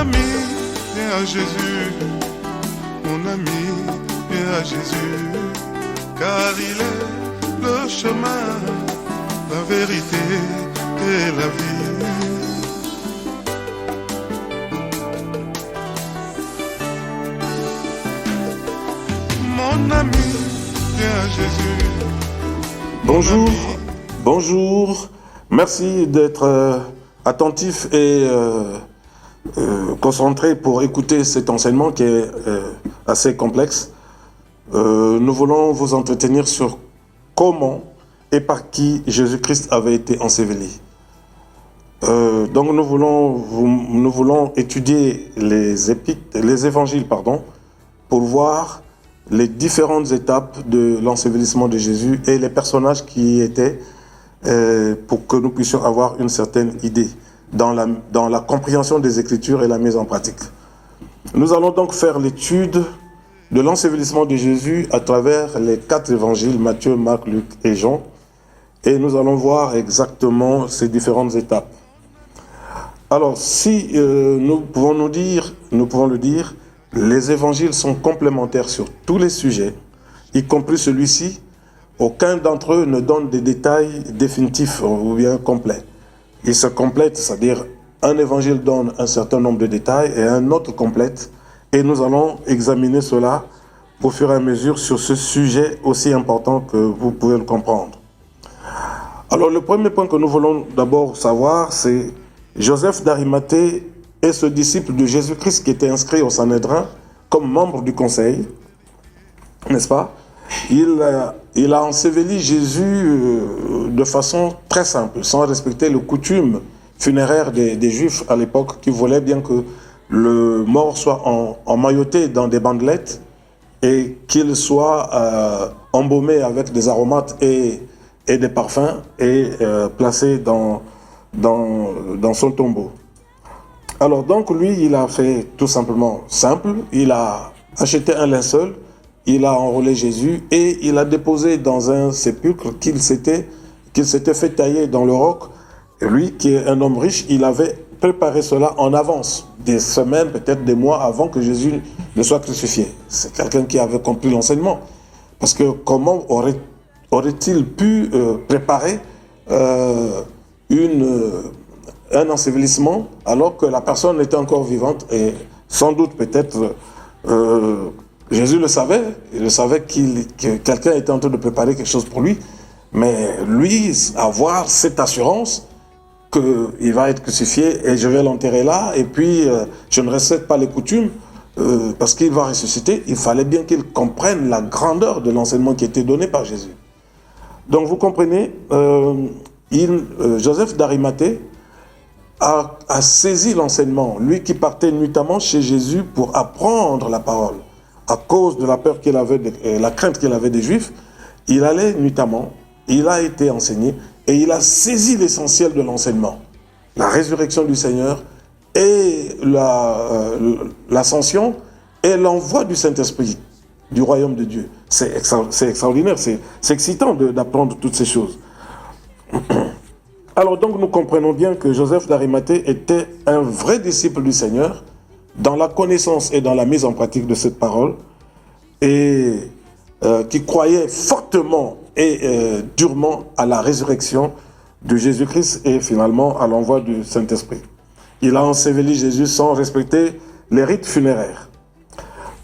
ami, viens à Jésus. Mon ami, viens à Jésus. Car il est le chemin, la vérité et la vie. Mon ami, viens à Jésus. Bonjour, bonjour. Merci d'être attentif et concentré pour écouter cet enseignement qui est assez complexe. Nous voulons vous entretenir sur comment et par qui Jésus-Christ avait été enseveli. Donc nous voulons étudier les évangiles, pour voir les différentes étapes de l'ensevelissement de Jésus et les personnages qui y étaient, pour que nous puissions avoir une certaine idée dans la compréhension des Écritures et la mise en pratique. Nous allons donc faire l'étude de l'ensevelissement de Jésus à travers les 4 évangiles, Matthieu, Marc, Luc et Jean, et nous allons voir exactement ces différentes étapes. Alors, si nous pouvons le dire, les évangiles sont complémentaires sur tous les sujets, y compris celui-ci. Aucun d'entre eux ne donne des détails définitifs ou bien complets. Ils se complètent, c'est-à-dire un évangile donne un certain nombre de détails et un autre complète. Et nous allons examiner cela au fur et à mesure sur ce sujet aussi important que vous pouvez le comprendre. Alors le premier point que nous voulons d'abord savoir, c'est Joseph d'Arimathée est ce disciple de Jésus-Christ qui était inscrit au Sanhédrin comme membre du conseil, n'est-ce pas? Il a enseveli Jésus de façon très simple, sans respecter les coutumes funéraires des Juifs à l'époque, qui voulaient bien que le mort soit emmailloté dans des bandelettes et qu'il soit embaumé avec des aromates et des parfums et placé dans son tombeau. Alors donc lui, il a fait tout simplement simple, il a acheté un linceul, il a enrôlé Jésus et il a déposé dans un sépulcre qu'il s'était fait tailler dans le roc. Et lui, qui est un homme riche, il avait préparé cela en avance, des semaines, peut-être des mois avant que Jésus ne soit crucifié. C'est quelqu'un qui avait compris l'enseignement. Parce que comment aurait-il pu préparer un ensevelissement alors que la personne était encore vivante? Et sans doute, peut-être, Jésus le savait. Il savait que quelqu'un était en train de préparer quelque chose pour lui. Mais lui, avoir cette assurance qu'il va être crucifié et je vais l'enterrer là, et puis je ne respecte pas les coutumes, parce qu'il va ressusciter, il fallait bien qu'il comprenne la grandeur de l'enseignement qui était donné par Jésus. Donc vous comprenez, Joseph d'Arimathée a saisi l'enseignement, lui qui partait nuitamment chez Jésus pour apprendre la parole. À cause de la peur qu'il avait, la crainte qu'il avait des Juifs, il allait nuitamment, il a été enseigné, et il a saisi l'essentiel de l'enseignement. La résurrection du Seigneur et l'ascension et l'envoi du Saint-Esprit du royaume de Dieu. C'est extraordinaire, c'est excitant d'apprendre toutes ces choses. Alors donc nous comprenons bien que Joseph d'Arimathée était un vrai disciple du Seigneur dans la connaissance et dans la mise en pratique de cette parole, et qui croyait fortement et durement à la résurrection de Jésus-Christ et finalement à l'envoi du Saint-Esprit. Il a enseveli Jésus sans respecter les rites funéraires.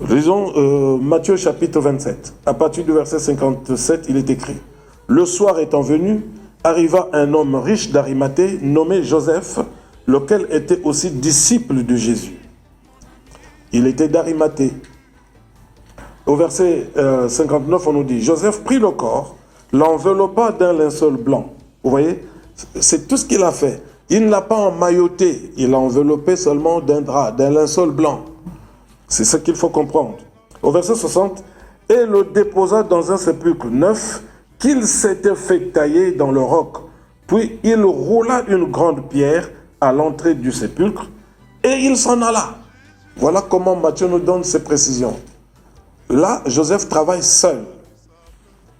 Lisons Matthieu chapitre 27. À partir du verset 57, il est écrit: « Le soir étant venu, arriva un homme riche d'Arimathée nommé Joseph, lequel était aussi disciple de Jésus. » Il était d'Arimathée. Au verset 59, on nous dit: « Joseph prit le corps, l'enveloppa d'un linceul blanc. » Vous voyez, c'est tout ce qu'il a fait. Il ne l'a pas emmailloté, il l'a enveloppé seulement d'un drap, d'un linceul blanc. C'est ce qu'il faut comprendre. Au verset 60, « Et le déposa dans un sépulcre neuf qu'il s'était fait tailler dans le roc. Puis il roula une grande pierre à l'entrée du sépulcre et il s'en alla. » Voilà comment Matthieu nous donne ces précisions. Là, Joseph travaille seul,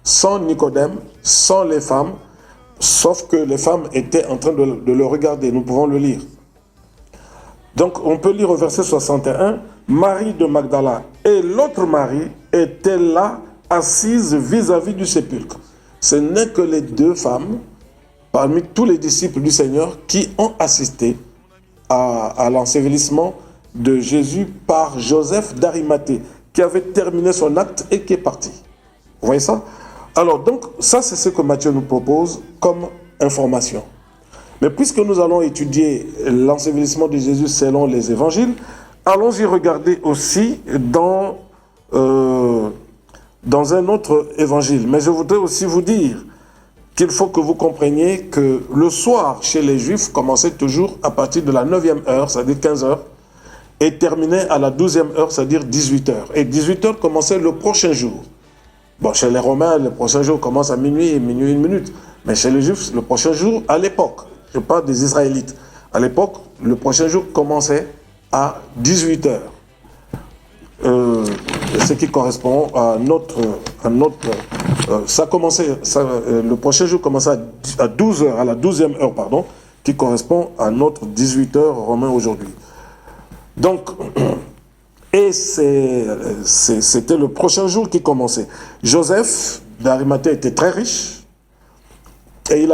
sans Nicodème, sans les femmes, sauf que les femmes étaient en train de le regarder. Nous pouvons le lire. Donc on peut lire au verset 61, Marie de Magdala et l'autre Marie étaient là, assises vis-à-vis du sépulcre. Ce n'est que les deux femmes, parmi tous les disciples du Seigneur, qui ont assisté à l'ensevelissement de Jésus par Joseph d'Arimathée, qui avait terminé son acte et qui est parti. Vous voyez ça? Alors donc, ça c'est ce que Matthieu nous propose comme information. Mais puisque nous allons étudier l'ensevelissement de Jésus selon les évangiles, allons-y regarder aussi dans un autre évangile. Mais je voudrais aussi vous dire qu'il faut que vous compreniez que le soir chez les Juifs commençait toujours à partir de la 9e heure, c'est-à-dire 15 heures, et terminait à la 12e heure, c'est-à-dire 18 heures. Et 18 heures commençait le prochain jour. Bon, chez les Romains, le prochain jour commence à minuit, minuit 1 minute. Mais chez les Juifs, le prochain jour, à l'époque, je parle des Israélites, à l'époque, le prochain jour commençait à 18 heures. Ce qui correspond à le prochain jour commençait à 12 heures, à la 12e heure, pardon, qui correspond à notre 18 heures romain aujourd'hui. Donc, et c'était le prochain jour qui commençait. Joseph d'Arimathée était très riche et il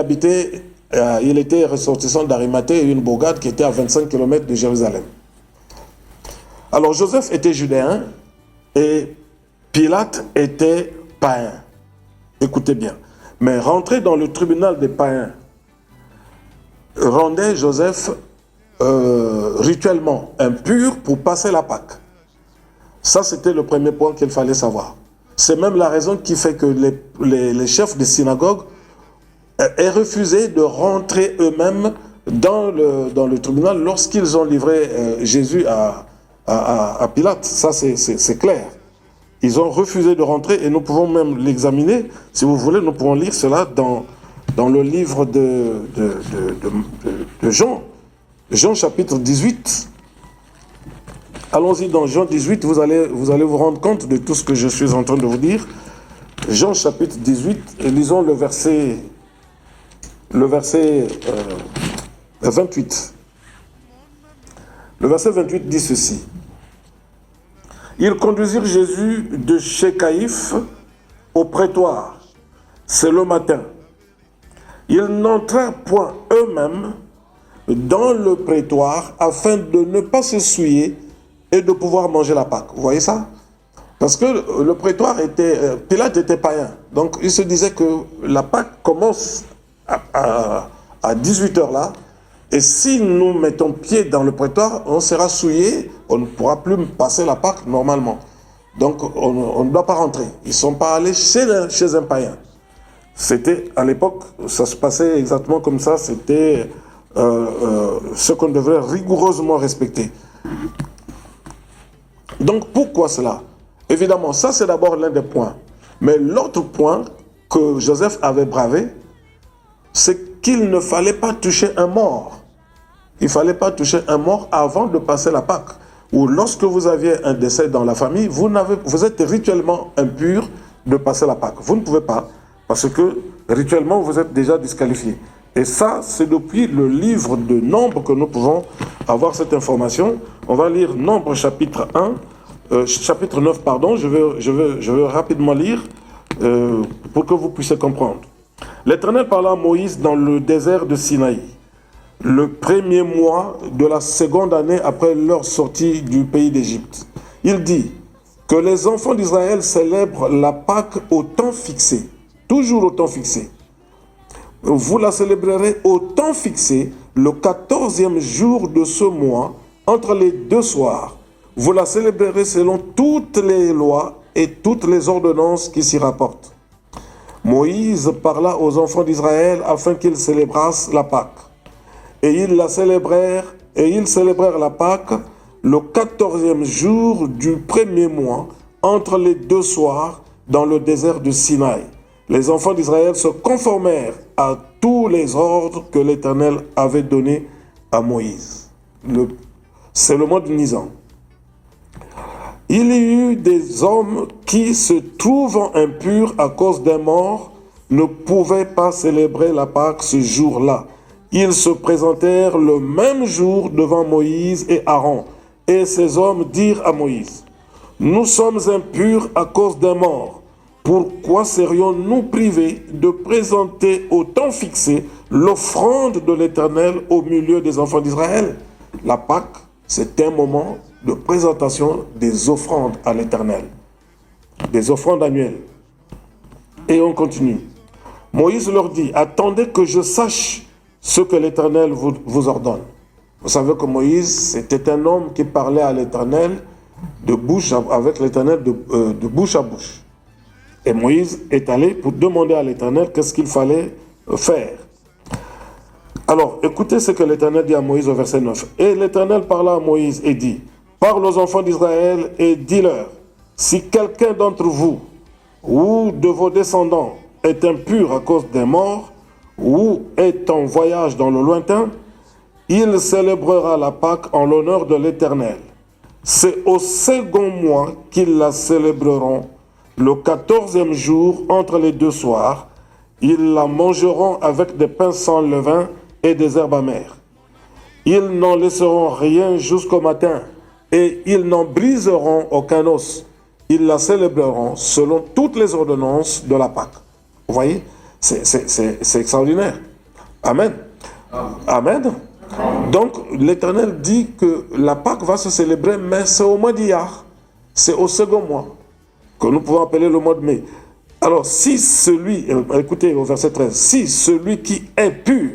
était ressortissant d'Arimathée, une bourgade qui était à 25 km de Jérusalem. Alors Joseph était judéen et Pilate était païen. Écoutez bien. Mais rentrer dans le tribunal des païens rendait Joseph rituellement impur pour passer la Pâque. Ça, c'était le premier point qu'il fallait savoir. C'est même la raison qui fait que les chefs des synagogues aient refusé de rentrer eux-mêmes dans le tribunal lorsqu'ils ont livré Jésus à Pilate. Ça, c'est clair. Ils ont refusé de rentrer et nous pouvons même l'examiner. Si vous voulez, nous pouvons lire cela dans le livre de Jean. Jean chapitre 18. Allons-y dans Jean 18, vous allez vous rendre compte de tout ce que je suis en train de vous dire. Jean chapitre 18, et lisons le verset 28. Le verset 28 dit ceci. Ils conduisirent Jésus de chez Caïphe au prétoire. C'est le matin. Ils n'entrèrent point eux-mêmes dans le prétoire afin de ne pas se souiller et de pouvoir manger la Pâque. Vous voyez ça? Parce que le prétoire Pilate était païen. Donc il se disait que la Pâque commence à 18h là. Et si nous mettons pied dans le prétoire, on sera souillé, on ne pourra plus passer la Pâque normalement. Donc on ne doit pas rentrer. Ils ne sont pas allés chez un païen. C'était, à l'époque, ça se passait exactement comme ça. C'était ce qu'on devrait rigoureusement respecter. Donc pourquoi cela? Évidemment, ça c'est d'abord l'un des points. Mais l'autre point que Joseph avait bravé, c'est qu'il ne fallait pas toucher un mort. Il ne fallait pas toucher un mort avant de passer la Pâque. Ou lorsque vous aviez un décès dans la famille, vous êtes rituellement impur de passer la Pâque. Vous ne pouvez pas, parce que rituellement vous êtes déjà disqualifié. Et ça, c'est depuis le livre de Nombres que nous pouvons avoir cette information. On va lire Nombres chapitre 9, pardon. Je vais rapidement lire pour que vous puissiez comprendre. L'Éternel parla à Moïse dans le désert de Sinaï, le premier mois de la seconde année après leur sortie du pays d'Égypte. Il dit que les enfants d'Israël célèbrent la Pâque au temps fixé, toujours au temps fixé. Vous la célébrerez au temps fixé, le 14e jour de ce mois, entre les deux soirs. Vous la célébrerez selon toutes les lois et toutes les ordonnances qui s'y rapportent. Moïse parla aux enfants d'Israël afin qu'ils célébrassent la Pâque. Et ils célébrèrent la Pâque le 14e jour du premier mois, entre les deux soirs, dans le désert de Sinaï. Les enfants d'Israël se conformèrent à tous les ordres que l'Éternel avait donnés à Moïse. C'est le mois de Nisan. Il y eut des hommes qui, se trouvant impurs à cause d'un mort, ne pouvaient pas célébrer la Pâque ce jour-là. Ils se présentèrent le même jour devant Moïse et Aaron. Et ces hommes dirent à Moïse, « Nous sommes impurs à cause d'un mort. Pourquoi serions-nous privés de présenter au temps fixé l'offrande de l'Éternel au milieu des enfants d'Israël ?» La Pâque, c'est un moment de présentation des offrandes à l'Éternel, des offrandes annuelles. Et on continue. Moïse leur dit, « Attendez que je sache ce que l'Éternel vous ordonne. » Vous savez que Moïse, c'était un homme qui parlait à l'Éternel avec l'Éternel de bouche à bouche. Et Moïse est allé pour demander à l'Éternel qu'est-ce qu'il fallait faire. Alors, écoutez ce que l'Éternel dit à Moïse au verset 9. « Et l'Éternel parla à Moïse et dit, « Parle aux enfants d'Israël et dis-leur, si quelqu'un d'entre vous ou de vos descendants est impur à cause des morts, ou est en voyage dans le lointain, il célébrera la Pâque en l'honneur de l'Éternel. C'est au second mois qu'ils la célébreront, le 14e jour entre les deux soirs. Ils la mangeront avec des pains sans levain et des herbes amères. Ils n'en laisseront rien jusqu'au matin, et ils n'en briseront aucun os. Ils la célébreront selon toutes les ordonnances de la Pâque. » Vous voyez, c'est extraordinaire. Amen. Amen. Donc, l'Éternel dit que la Pâque va se célébrer, mais c'est au mois d'Iyar. C'est au second mois, que nous pouvons appeler le mois de mai. Alors, si celui, écoutez au verset 13, si celui qui est pur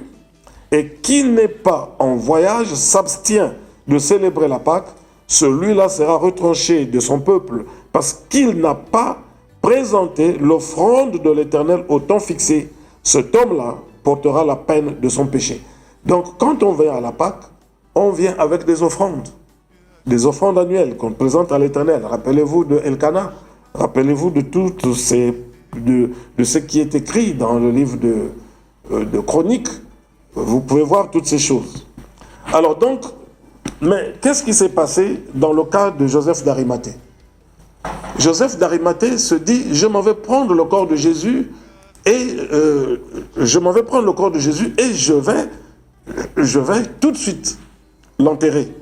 et qui n'est pas en voyage s'abstient de célébrer la Pâque, celui-là sera retranché de son peuple parce qu'il n'a pas présenté l'offrande de l'Éternel au temps fixé. Cet homme-là portera la peine de son péché. Donc, quand on vient à la Pâque, on vient avec des offrandes annuelles qu'on présente à l'Éternel. Rappelez-vous de Elkana, rappelez-vous de tout ce qui est écrit dans le livre de Chroniques. Vous pouvez voir toutes ces choses. Alors donc, mais qu'est-ce qui s'est passé dans le cas de Joseph d'Arimathée? Joseph d'Arimathée se dit, je m'en vais prendre le corps de Jésus et je vais tout de suite l'enterrer.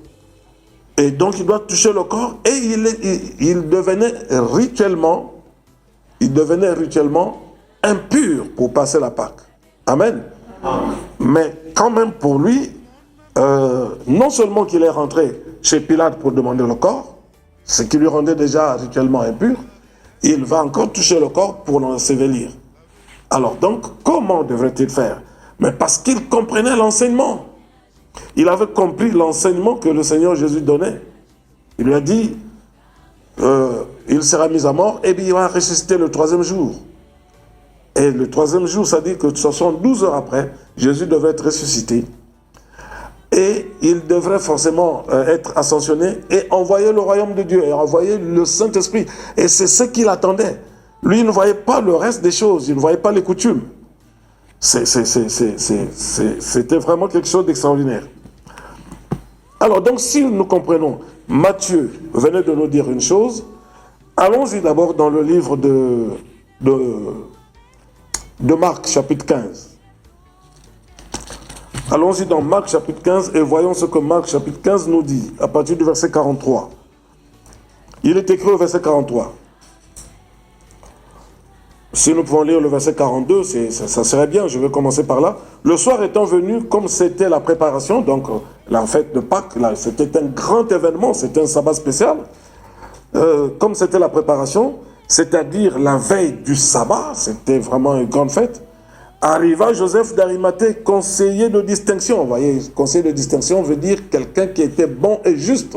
Et donc il doit toucher le corps et il devenait rituellement impur pour passer la Pâque. Amen. Mais quand même pour lui, non seulement qu'il est rentré chez Pilate pour demander le corps, ce qui lui rendait déjà rituellement impur, il va encore toucher le corps pour l'ensevelir. Alors donc, comment devrait-il faire? Mais parce qu'il comprenait l'enseignement. Il avait compris l'enseignement que le Seigneur Jésus donnait. Il lui a dit, il sera mis à mort et puis il va ressusciter le 3e jour. Et le 3e jour, ça dit que 72 heures après, Jésus devait être ressuscité. Et il devrait forcément être ascensionné et envoyer le royaume de Dieu et envoyer le Saint-Esprit. Et c'est ce qu'il attendait. Lui, il ne voyait pas le reste des choses, il ne voyait pas les coutumes. C'était vraiment quelque chose d'extraordinaire. Alors donc, si nous comprenons, Matthieu venait de nous dire une chose, allons-y d'abord dans le livre de Marc, chapitre 15. Allons-y dans Marc, chapitre 15, et voyons ce que Marc, chapitre 15, nous dit, à partir du verset 43. Il est écrit au verset 43. Si nous pouvons lire le verset 42, ça serait bien, je vais commencer par là. Le soir étant venu, comme c'était la préparation, donc la fête de Pâques, c'était un grand événement, c'était un sabbat spécial. Comme c'était la préparation, c'est-à-dire la veille du sabbat, c'était vraiment une grande fête, arriva Joseph d'Arimathée, conseiller de distinction. Vous voyez, conseiller de distinction veut dire quelqu'un qui était bon et juste.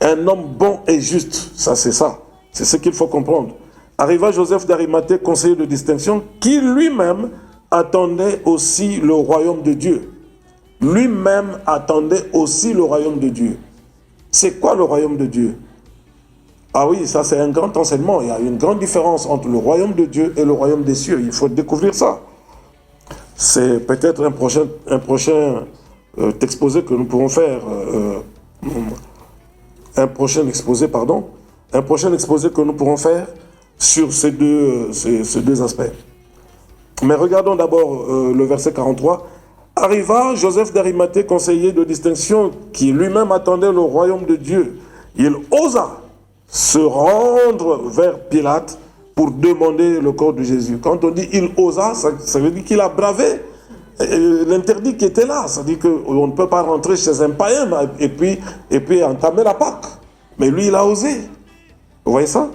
Un homme bon et juste, ça c'est ça. C'est ce qu'il faut comprendre. Arriva Joseph d'Arimathée, conseiller de distinction, qui lui-même attendait aussi le royaume de Dieu. Lui-même attendait aussi le royaume de Dieu. C'est quoi le royaume de Dieu? Ah oui, ça c'est un grand enseignement. Il y a une grande différence entre le royaume de Dieu et le royaume des cieux. Il faut découvrir ça. C'est peut-être un prochain exposé que nous pourrons faire. Un prochain exposé que nous pourrons faire sur ces deux aspects. Mais regardons d'abord le verset 43. Arriva Joseph d'Arimathée, conseiller de distinction, qui lui-même attendait le royaume de Dieu. Il osa se rendre vers Pilate pour demander le corps de Jésus. Quand on dit il osa, ça veut dire qu'il a bravé l'interdit qui était là. Ça veut dire qu'on ne peut pas rentrer chez un païen et puis entamer la Pâque. Mais lui, il a osé. Vous voyez ça?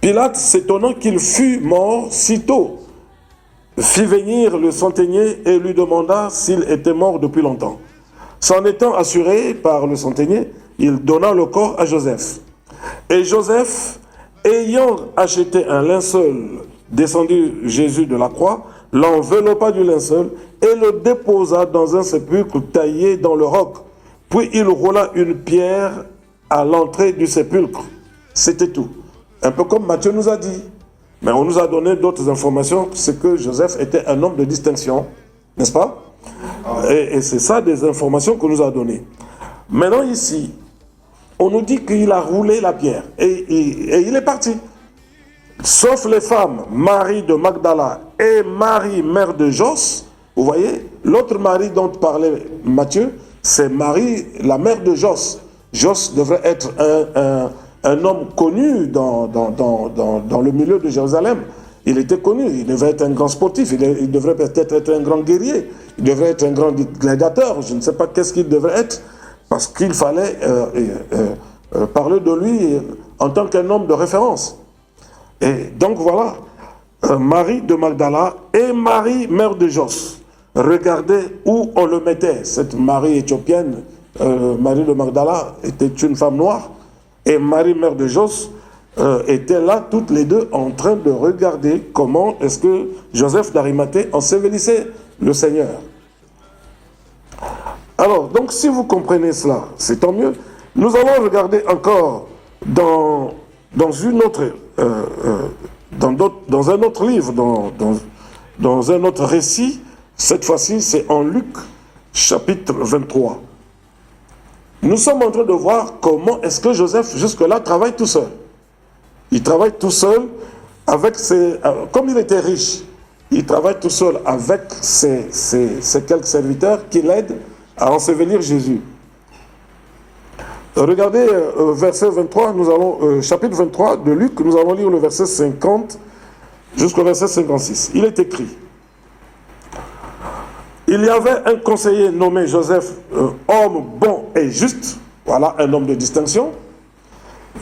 Pilate, s'étonnant qu'il fût mort si tôt, fit venir le centenier et lui demanda s'il était mort depuis longtemps. S'en étant assuré par le centenier, il donna le corps à Joseph. Et Joseph, ayant acheté un linceul, descendu Jésus de la croix, l'enveloppa du linceul et le déposa dans un sépulcre taillé dans le roc. Puis il roula une pierre à l'entrée du sépulcre. C'était tout. Un peu comme Matthieu nous a dit. Mais on nous a donné d'autres informations, c'est que Joseph était un homme de distinction, n'est-ce pas? Et c'est ça des informations qu'on nous a données. Maintenant ici, on nous dit qu'il a roulé la pierre et il est parti. Sauf les femmes, Marie de Magdala et Marie, mère de Jos. Vous voyez, l'autre Marie dont parlait Matthieu, c'est Marie, la mère de Jos. Jos devrait être un homme connu dans le milieu de Jérusalem. Il était connu, il devait être un grand sportif, il devrait peut-être être un grand guerrier, il devrait être un grand gladiateur, je ne sais pas qu'est-ce qu'il devrait être, parce qu'il fallait parler de lui en tant qu'un homme de référence. Et donc voilà, Marie de Magdala et Marie, mère de Jos. Regardez où on le mettait. Cette Marie éthiopienne, Marie de Magdala, était une femme noire. Et Marie, mère de Jos, étaient là toutes les deux en train de regarder comment est-ce que Joseph d'Arimathée ensevelissait le Seigneur. Alors, donc si vous comprenez cela, c'est tant mieux. Nous allons regarder encore dans un autre livre, dans un autre récit. Cette fois-ci, c'est en Luc, chapitre 23. Nous sommes en train de voir comment est-ce que Joseph, jusque-là, travaille tout seul. Il travaille tout seul avec comme il était riche, il travaille tout seul avec ses quelques serviteurs qui l'aident à ensevelir Jésus. Regardez verset 23, chapitre 23 de Luc, nous allons lire le verset 50 jusqu'au verset 56. Il est écrit: il y avait un conseiller nommé Joseph, homme bon et juste, voilà un homme de distinction.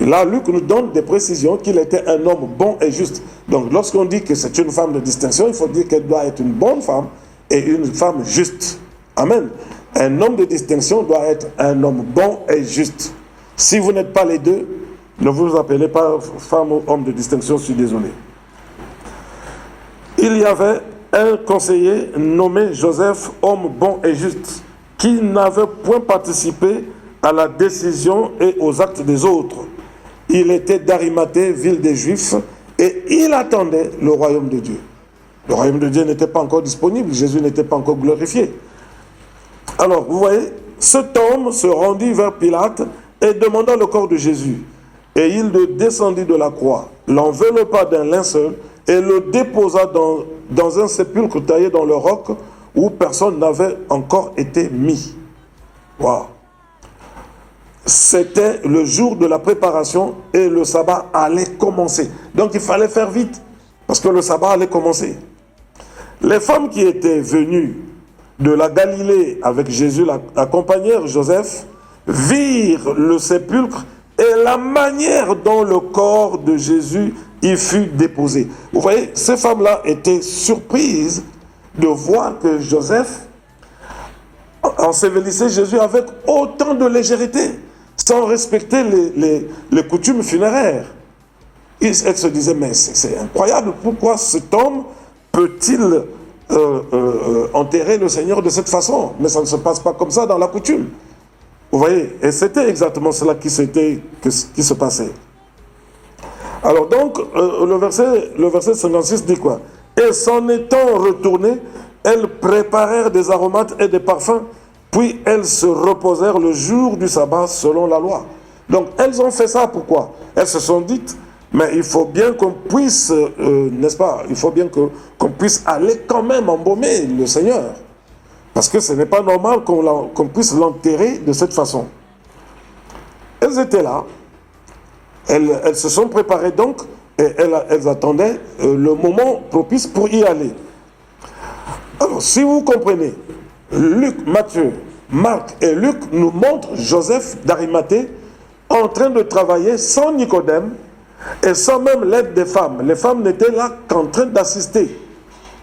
Et là, Luc nous donne des précisions qu'il était un homme bon et juste. Donc, lorsqu'on dit que c'est une femme de distinction, il faut dire qu'elle doit être une bonne femme et une femme juste. Amen. Un homme de distinction doit être un homme bon et juste. Si vous n'êtes pas les deux, ne vous appelez pas femme ou homme de distinction, je suis désolé. Il y avait un conseiller nommé Joseph, homme bon et juste, qui n'avait point participé à la décision et aux actes des autres. Il était d'Arimathée, ville des Juifs, et il attendait le royaume de Dieu. Le royaume de Dieu n'était pas encore disponible, Jésus n'était pas encore glorifié. Alors, vous voyez, cet homme se rendit vers Pilate et demanda le corps de Jésus. Et il le descendit de la croix, l'enveloppa d'un linceul et le déposa dans un sépulcre taillé dans le roc où personne n'avait encore été mis. Waouh! C'était le jour de la préparation et le sabbat allait commencer. Donc il fallait faire vite parce que le sabbat allait commencer. Les femmes qui étaient venues de la Galilée avec Jésus accompagnèrent Joseph, virent le sépulcre et la manière dont le corps de Jésus y fut déposé. Vous voyez, ces femmes-là étaient surprises de voir que Joseph ensevelissait Jésus avec autant de légèreté, sans respecter les coutumes funéraires. Elles se disaient, mais c'est incroyable, pourquoi cet homme peut-il enterrer le Seigneur de cette façon? Mais ça ne se passe pas comme ça dans la coutume. Vous voyez, et c'était exactement cela qui se passait. Alors donc, le verset 56 dit quoi? Et s'en étant retournées, elles préparèrent des aromates et des parfums, puis elles se reposèrent le jour du sabbat selon la loi. Donc elles ont fait ça pourquoi? Elles se sont dites, Mais il faut bien qu'on puisse, n'est-ce pas, il faut bien qu'on puisse aller quand même embaumer le Seigneur. Parce que ce n'est pas normal qu'on puisse l'enterrer de cette façon. Elles étaient là, elles se sont préparées donc, et elles attendaient le moment propice pour y aller. Alors, si vous comprenez, Luc, Matthieu, Marc et Luc nous montrent Joseph d'Arimathée en train de travailler sans Nicodème et sans même l'aide des femmes. Les femmes n'étaient là qu'en train d'assister.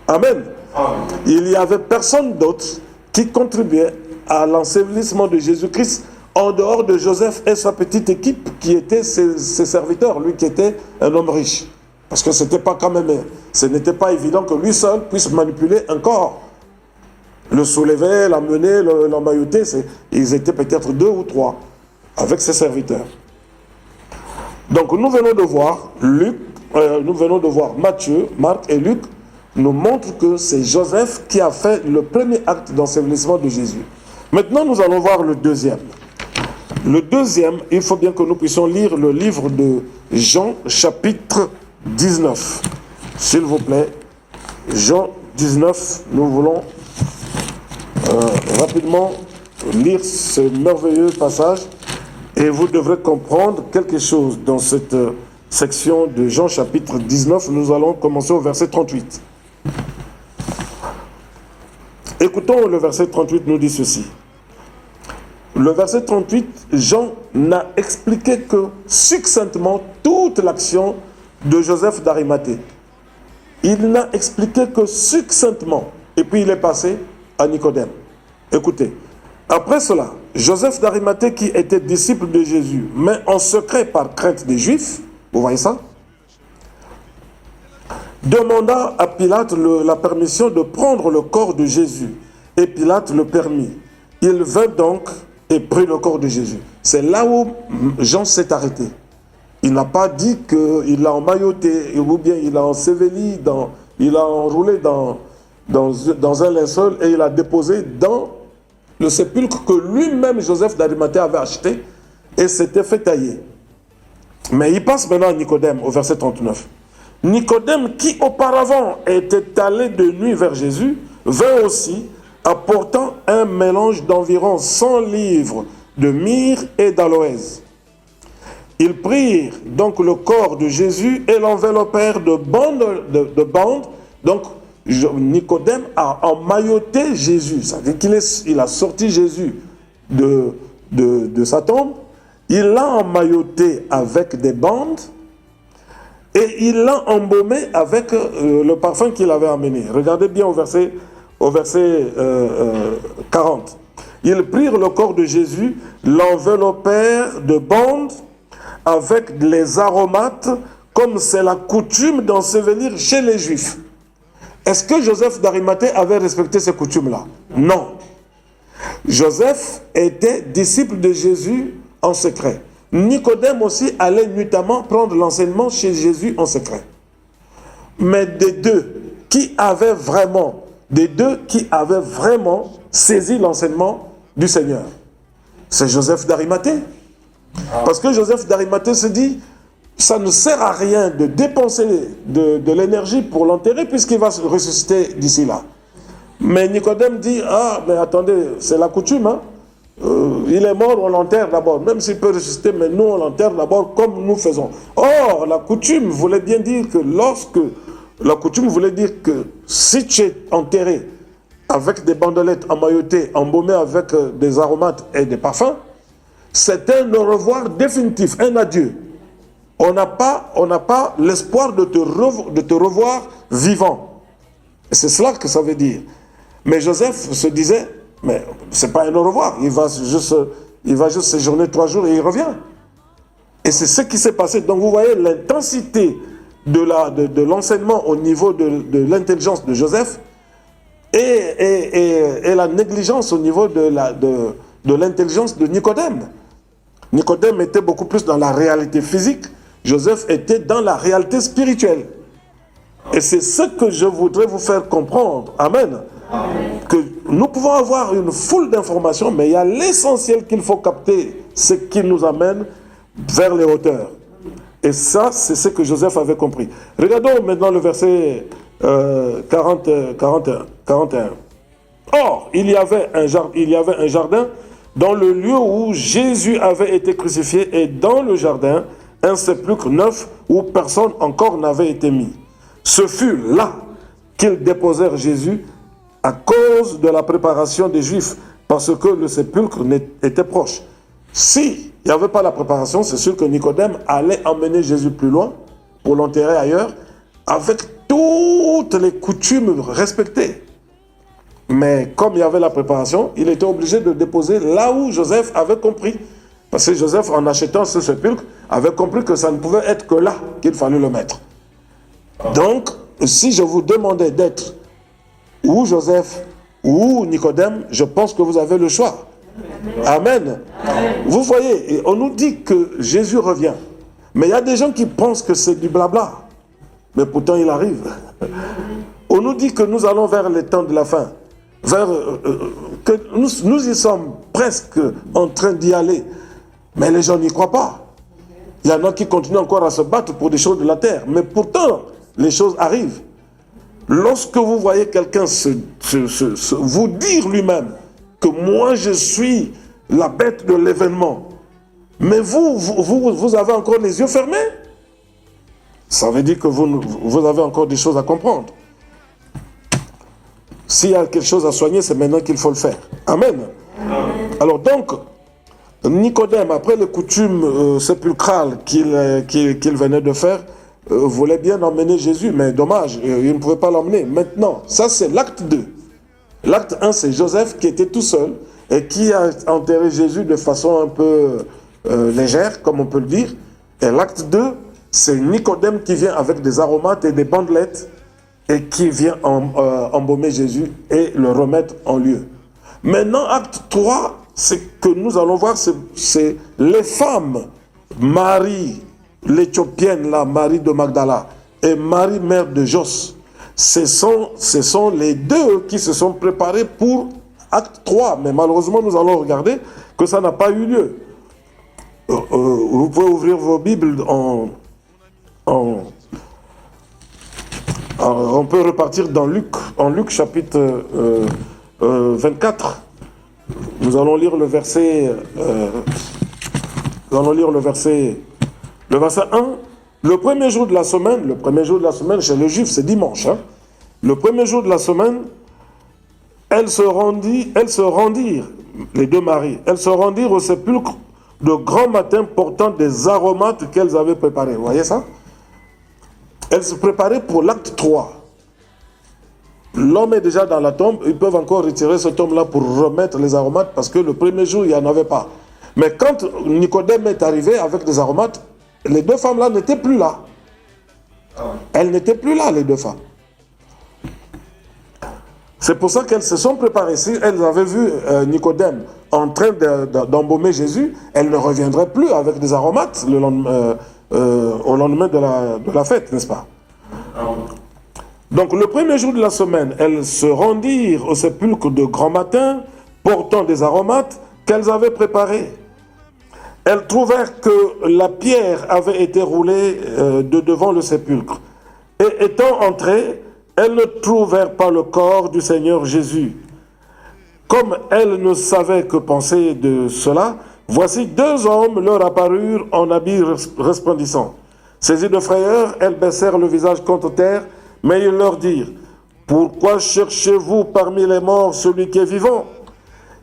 Amen. Il n'y avait personne d'autre qui contribuait à l'ensevelissement de Jésus-Christ en dehors de Joseph et sa petite équipe qui étaient ses serviteurs, lui qui était un homme riche. Parce que ce n'était pas évident que lui seul puisse manipuler un corps. Le soulever, l'emmener, l'emmailloter, ils étaient peut-être 2 ou 3 avec ses serviteurs. Donc nous venons de voir Matthieu, Marc et Luc nous montrent que c'est Joseph qui a fait le premier acte d'ensevelissement de Jésus. Maintenant nous allons voir le deuxième. Le deuxième, il faut bien que nous puissions lire le livre de Jean chapitre 19. S'il vous plaît, Jean 19, nous voulons rapidement lire ce merveilleux passage et vous devrez comprendre quelque chose dans cette section de Jean chapitre 19. Nous allons commencer au verset 38. Écoutons, le verset 38 nous dit ceci. Le verset 38, Jean n'a expliqué que succinctement toute l'action de Joseph d'Arimathée. Il n'a expliqué que succinctement. Et puis il est passé à Nicodème. Écoutez, après cela, Joseph d'Arimathée, qui était disciple de Jésus, mais en secret par crainte des Juifs, vous voyez ça, demanda à Pilate la permission de prendre le corps de Jésus. Et Pilate le permit. Il vint donc et prit le corps de Jésus. C'est là où Jean s'est arrêté. Il n'a pas dit qu'il l'a emmailloté, ou bien il l'a enseveli, il l'a enroulé dans un linceul et il l'a déposé dans le sépulcre que lui-même, Joseph d'Arimathée, avait acheté et s'était fait tailler. Mais il passe maintenant à Nicodème, au verset 39. Nicodème, qui auparavant était allé de nuit vers Jésus, vint aussi, apportant un mélange d'environ 100 livres de myrrhe et d'aloès. Ils prirent donc le corps de Jésus et l'enveloppèrent de bandes. Donc, Nicodème a emmailloté Jésus. Ça veut dire qu'il a sorti Jésus de sa tombe. Il l'a emmailloté avec des bandes et il l'a embaumé avec le parfum qu'il avait amené. Regardez bien au verset 40. Ils prirent le corps de Jésus, l'enveloppèrent de bandes avec les aromates, comme c'est la coutume d'ensevelir chez les Juifs. Est-ce que Joseph d'Arimathée avait respecté ces coutumes-là? Non. Joseph était disciple de Jésus en secret. Nicodème aussi allait nuitamment prendre l'enseignement chez Jésus en secret. Mais des deux qui avaient vraiment saisi l'enseignement du Seigneur, c'est Joseph d'Arimathée. Parce que Joseph d'Arimathée se dit, ça ne sert à rien de dépenser de l'énergie pour l'enterrer puisqu'il va se ressusciter d'ici là. Mais Nicodème dit, ah, mais attendez, c'est la coutume, hein? Il est mort, on l'enterre d'abord. Même s'il peut ressusciter, mais nous, on l'enterre d'abord comme nous faisons. Or, la coutume voulait bien dire que si tu es enterré avec des bandelettes emmaillotées, embaumées avec des aromates et des parfums, c'est un au revoir définitif, un adieu. On n'a pas l'espoir de te revoir vivant. Et c'est cela que ça veut dire. Mais Joseph se disait, mais c'est pas un au revoir, il va juste séjourner 3 jours et il revient. Et c'est ce qui s'est passé. Donc vous voyez l'intensité de l'enseignement au niveau de l'intelligence de Joseph et la négligence au niveau de l'intelligence de Nicodème. Nicodème était beaucoup plus dans la réalité physique, Joseph était dans la réalité spirituelle. Et c'est ce que je voudrais vous faire comprendre. Amen. Amen. Que nous pouvons avoir une foule d'informations, mais il y a l'essentiel qu'il faut capter, ce qui nous amène vers les hauteurs. Et ça, c'est ce que Joseph avait compris. Regardons maintenant le verset 41. Or, il y avait un jardin dans le lieu où Jésus avait été crucifié, et dans le jardin, un sépulcre neuf où personne encore n'avait été mis. Ce fut là qu'ils déposèrent Jésus à cause de la préparation des Juifs, parce que le sépulcre était proche. Si il n'y avait pas la préparation, c'est sûr que Nicodème allait emmener Jésus plus loin pour l'enterrer ailleurs, avec toutes les coutumes respectées. Mais comme il y avait la préparation, il était obligé de déposer là où Joseph avait compris. Parce que Joseph, en achetant ce sépulcre, avait compris que ça ne pouvait être que là qu'il fallait le mettre. Donc, si je vous demandais d'être ou Joseph ou Nicodème, je pense que vous avez le choix. Amen. Vous voyez, on nous dit que Jésus revient. Mais il y a des gens qui pensent que c'est du blabla. Mais pourtant, il arrive. On nous dit que nous allons vers les temps de la fin. Que nous y sommes presque en train d'y aller. Mais les gens n'y croient pas. Il y en a qui continuent encore à se battre pour des choses de la terre. Mais pourtant, les choses arrivent. Lorsque vous voyez quelqu'un vous dire lui-même que moi je suis la bête de l'événement, mais vous avez encore les yeux fermés, ça veut dire que vous avez encore des choses à comprendre. S'il y a quelque chose à soigner, c'est maintenant qu'il faut le faire. Amen. Alors donc, Nicodème, après les coutumes sépulcrales qu'il venait de faire, voulait bien emmener Jésus, mais dommage, il ne pouvait pas l'emmener. Maintenant, ça c'est l'acte 2. L'acte 1, c'est Joseph qui était tout seul et qui a enterré Jésus de façon un peu légère, comme on peut le dire. Et l'acte 2, c'est Nicodème qui vient avec des aromates et des bandelettes et qui vient embaumer Jésus et le remettre en lieu. Maintenant, acte 3, c'est que nous allons voir, c'est les femmes, Marie, l'Éthiopienne, là, Marie de Magdala, et Marie, mère de Jos. Ce sont les deux qui se sont préparés pour acte 3. Mais malheureusement, nous allons regarder que ça n'a pas eu lieu. Vous pouvez ouvrir vos Bibles on peut repartir dans Luc, en Luc chapitre 24. Nous allons lire le verset. Le verset 1. Le premier jour de la semaine chez les Juifs, c'est dimanche. Hein? Le premier jour de la semaine, elles se rendirent, les deux maris, elles se rendirent au sépulcre de grand matin portant des aromates qu'elles avaient préparés. Vous voyez ça? Elles se préparaient pour l'acte 3. L'homme est déjà dans la tombe, ils peuvent encore retirer ce tombe-là pour remettre les aromates parce que le premier jour, il n'y en avait pas. Mais quand Nicodème est arrivé avec des aromates, les deux femmes-là n'étaient plus là. Elles n'étaient plus là, les deux femmes. C'est pour ça qu'elles se sont préparées. Si elles avaient vu Nicodème en train d'embaumer Jésus, elles ne reviendraient plus avec des aromates au lendemain de la fête, n'est-ce pas? Donc le premier jour de la semaine, elles se rendirent au sépulcre de grand matin, portant des aromates qu'elles avaient préparés. Elles trouvèrent que la pierre avait été roulée de devant le sépulcre. Et étant entrées, elles ne trouvèrent pas le corps du Seigneur Jésus. Comme elles ne savaient que penser de cela, voici deux hommes leur apparurent en habits resplendissants. Saisies de frayeur, elles baissèrent le visage contre terre, mais ils leur dirent, « Pourquoi cherchez-vous parmi les morts celui qui est vivant?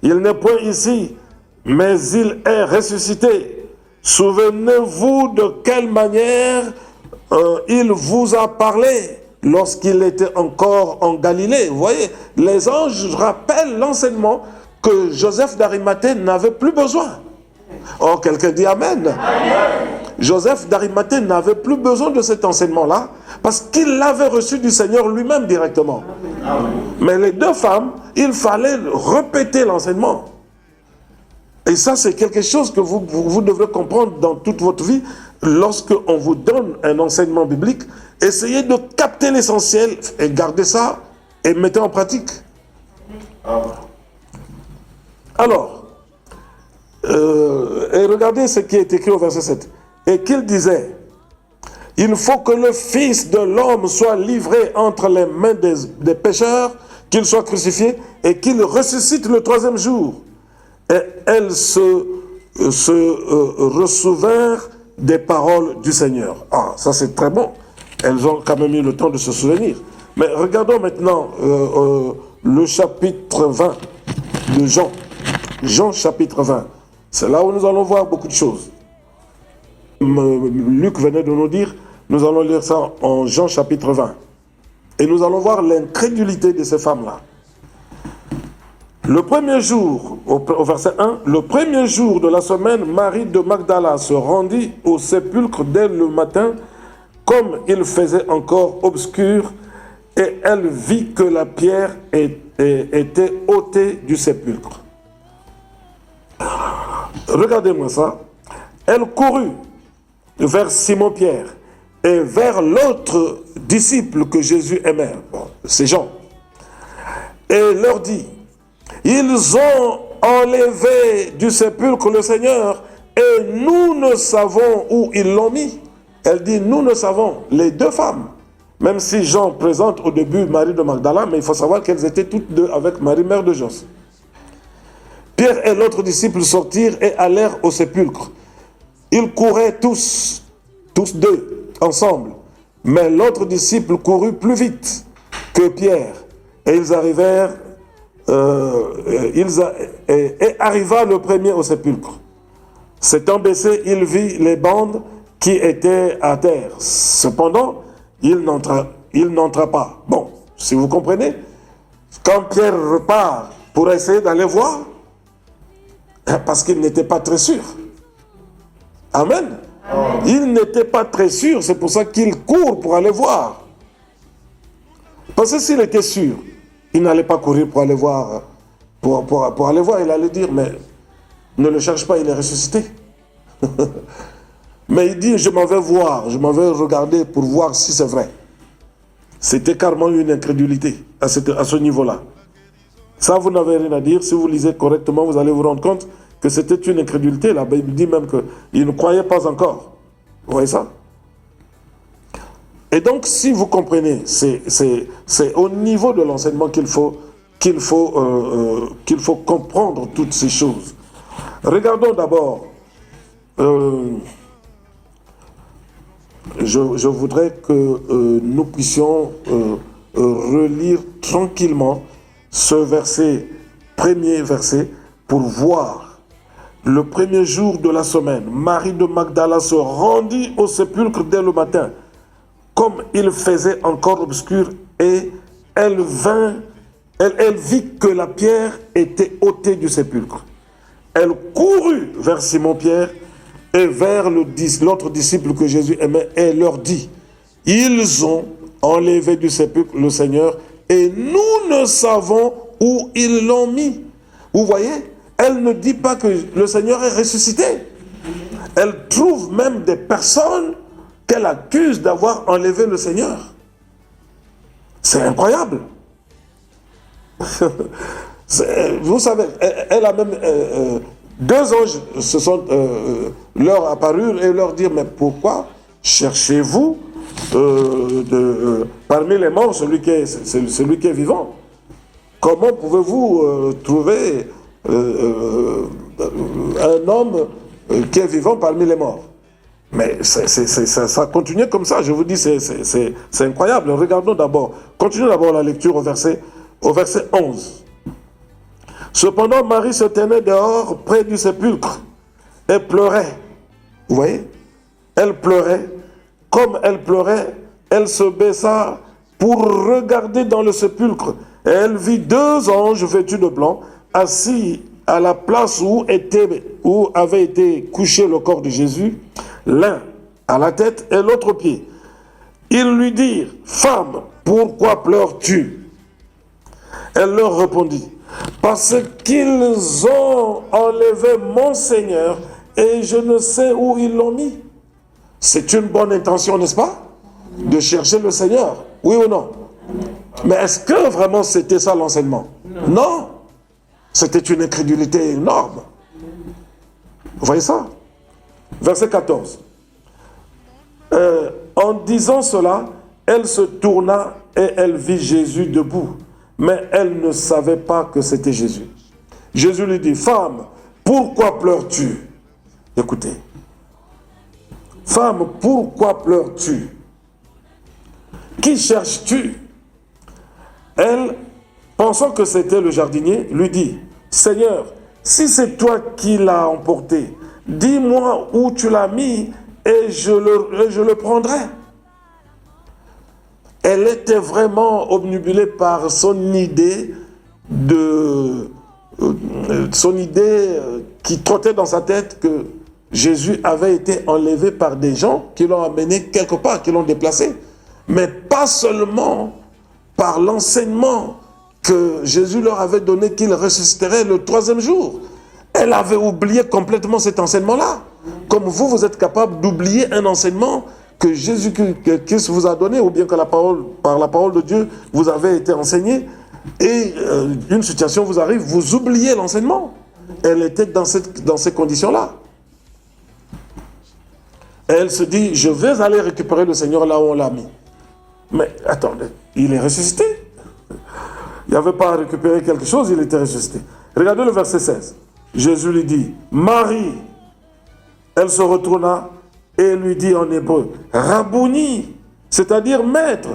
Il n'est point ici, mais il est ressuscité. Souvenez-vous de quelle manière il vous a parlé lorsqu'il était encore en Galilée. » Vous voyez, les anges rappellent l'enseignement que Joseph d'Arimathée n'avait plus besoin. Oh, quelqu'un dit Amen. Joseph d'Arimathée n'avait plus besoin de cet enseignement-là parce qu'il l'avait reçu du Seigneur lui-même directement. Mais les deux femmes, il fallait répéter l'enseignement. Et ça, c'est quelque chose que vous devrez comprendre dans toute votre vie. Lorsque on vous donne un enseignement biblique, essayez de capter l'essentiel et gardez ça et mettez en pratique. Alors, et regardez ce qui est écrit au verset 7. Et qu'il disait, Il faut que le Fils de l'homme soit livré entre les mains des pécheurs, qu'il soit crucifié et qu'il ressuscite le troisième jour. Et elles se ressouvinrent des paroles du Seigneur. Ah, ça c'est très bon. Elles ont quand même eu le temps de se souvenir. Mais regardons maintenant le chapitre 20 de Jean. Jean chapitre 20. C'est là où nous allons voir beaucoup de choses. Luc venait de nous dire, nous allons lire ça en Jean chapitre 20. Et nous allons voir l'incrédulité de ces femmes-là. Le premier jour, au verset 1, le premier jour de la semaine, Marie de Magdala se rendit au sépulcre dès le matin, comme il faisait encore obscur, et elle vit que la pierre était ôtée du sépulcre. Regardez-moi ça. Elle courut vers Simon-Pierre et vers l'autre disciple que Jésus aimait, bon, c'est Jean, et leur dit, ils ont enlevé du sépulcre le Seigneur et nous ne savons où ils l'ont mis. Elle dit, nous ne savons, les deux femmes. Même si Jean présente au début Marie de Magdala, mais il faut savoir qu'elles étaient toutes deux avec Marie, mère de Jos. Pierre et l'autre disciple sortirent et allèrent au sépulcre. Ils couraient tous deux, ensemble. Mais l'autre disciple courut plus vite que Pierre. Et ils arrivèrent, et arriva le premier au sépulcre. S'étant baissé, il vit les bandes qui étaient à terre. Cependant, il n'entra pas. Bon, si vous comprenez, quand Pierre repart pour essayer d'aller voir, parce qu'il n'était pas très sûr. Amen. Il n'était pas très sûr, c'est pour ça qu'il court pour aller voir. Parce que s'il était sûr, il n'allait pas courir pour aller voir. Pour aller voir, il allait dire, mais ne le cherche pas, il est ressuscité. Mais il dit, je m'en vais voir, je m'en vais regarder pour voir si c'est vrai. C'était carrément une incrédulité à ce niveau-là. Ça, vous n'avez rien à dire. Si vous lisez correctement, vous allez vous rendre compte que c'était une incrédulité. La Bible dit même qu'il ne croyait pas encore. Vous voyez ça? Et donc, si vous comprenez, c'est au niveau de l'enseignement qu'il faut comprendre toutes ces choses. Regardons d'abord, je voudrais que nous puissions relire tranquillement ce premier verset, pour voir le premier jour de la semaine. Marie de Magdala se rendit au sépulcre dès le matin, comme il faisait encore obscur, et elle vit que la pierre était ôtée du sépulcre. Elle courut vers Simon-Pierre et vers l'autre disciple que Jésus aimait, et leur dit, ils ont enlevé du sépulcre le Seigneur, et nous ne savons où ils l'ont mis. Vous voyez, elle ne dit pas que le Seigneur est ressuscité. Elle trouve même des personnes qu'elle accuse d'avoir enlevé le Seigneur. C'est incroyable. Vous savez, elle a même deux anges se sont leur apparus et leur dire, mais pourquoi cherchez-vous parmi les morts celui qui est vivant? Comment pouvez-vous trouver un homme qui est vivant parmi les morts? Mais ça continue comme ça, je vous dis, c'est incroyable. Regardons d'abord, continuons d'abord la lecture au verset 11. Cependant, Marie se tenait dehors près du sépulcre et pleurait. Vous voyez? Elle pleurait. Comme elle pleurait, elle se baissa pour regarder dans le sépulcre. Et elle vit deux anges vêtus de blanc, assis à la place où avait été couché le corps de Jésus, l'un à la tête et l'autre au pied. Ils lui dirent, « Femme, pourquoi pleures-tu » Elle leur répondit, « Parce qu'ils ont enlevé mon Seigneur et je ne sais où ils l'ont mis. » C'est une bonne intention, n'est-ce pas? De chercher le Seigneur, oui ou non? Mais est-ce que vraiment c'était ça l'enseignement? Non. C'était une incrédulité énorme. Vous voyez ça? Verset 14. En disant cela, elle se tourna et elle vit Jésus debout. Mais elle ne savait pas que c'était Jésus. Jésus lui dit, femme, pourquoi pleures-tu? Écoutez. Femme, pourquoi pleures-tu? Qui cherches-tu? Elle, pensant que c'était le jardinier, lui dit, Seigneur, si c'est toi qui l'as emporté, dis-moi où tu l'as mis et je le prendrai. Elle était vraiment obnubilée par son idée qui trottait dans sa tête que Jésus avait été enlevé par des gens qui l'ont amené quelque part, qui l'ont déplacé. Mais pas seulement par l'enseignement que Jésus leur avait donné qu'il ressusciterait le 3e jour. Elle avait oublié complètement cet enseignement-là. Comme vous, vous êtes capable d'oublier un enseignement que Jésus-Christ vous a donné, ou bien que par la parole de Dieu, vous avez été enseigné, et une situation vous arrive, vous oubliez l'enseignement. Elle était dans ces conditions-là. Elle se dit, je vais aller récupérer le Seigneur là où on l'a mis. Mais attendez, il est ressuscité. Il n'y avait pas à récupérer quelque chose, il était ressuscité. Regardez le verset 16. Jésus lui dit, Marie. Elle se retourna et lui dit en hébreu, Rabouni, c'est-à-dire maître.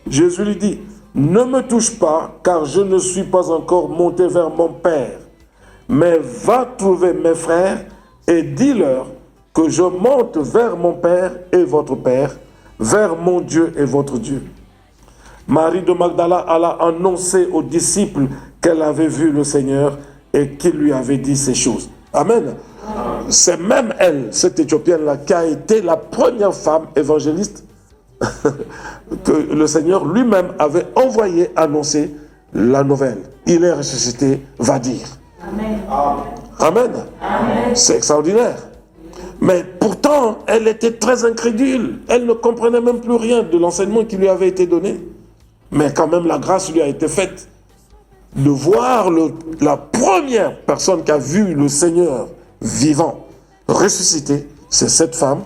Jésus lui dit, ne me touche pas, car je ne suis pas encore monté vers mon Père. Mais va trouver mes frères et dis-leur que je monte vers mon Père et votre Père, vers mon Dieu et votre Dieu. Marie de Magdala alla annoncer aux disciples qu'elle avait vu le Seigneur et qu'il lui avait dit ces choses. Amen. C'est même elle, cette Éthiopienne-là, qui a été la première femme évangéliste que le Seigneur lui-même avait envoyé annoncer la nouvelle. Il est ressuscité, va dire. Amen. Amen. Amen. C'est extraordinaire. Mais pourtant, elle était très incrédule. Elle ne comprenait même plus rien de l'enseignement qui lui avait été donné. Mais quand même, la grâce lui a été faite de voir la première personne qui a vu le Seigneur vivant, ressuscité, c'est cette femme,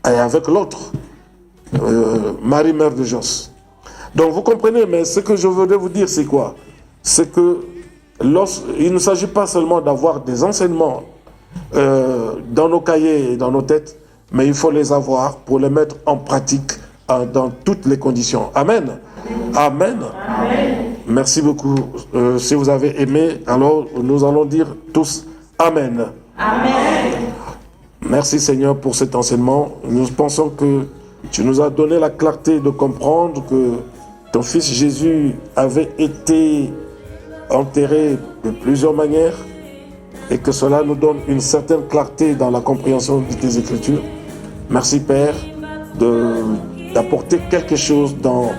et avec l'autre, Marie, mère de Jos. Donc vous comprenez, mais ce que je voudrais vous dire, c'est quoi? C'est que il ne s'agit pas seulement d'avoir des enseignements dans nos cahiers et dans nos têtes, mais il faut les avoir pour les mettre en pratique dans toutes les conditions. Amen. Amen. Amen. Merci beaucoup. Si vous avez aimé, alors nous allons dire tous Amen. Amen. Merci Seigneur pour cet enseignement. Nous pensons que tu nous as donné la clarté de comprendre que ton fils Jésus avait été enterré de plusieurs manières et que cela nous donne une certaine clarté dans la compréhension de tes Écritures. Merci Père d'apporter quelque chose dans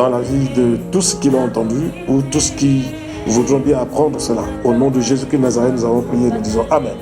la vie de tous ceux qui l'ont entendu ou tous qui voudront bien apprendre cela. Au nom de Jésus-Christ de Nazareth, nous avons prié et nous disons Amen.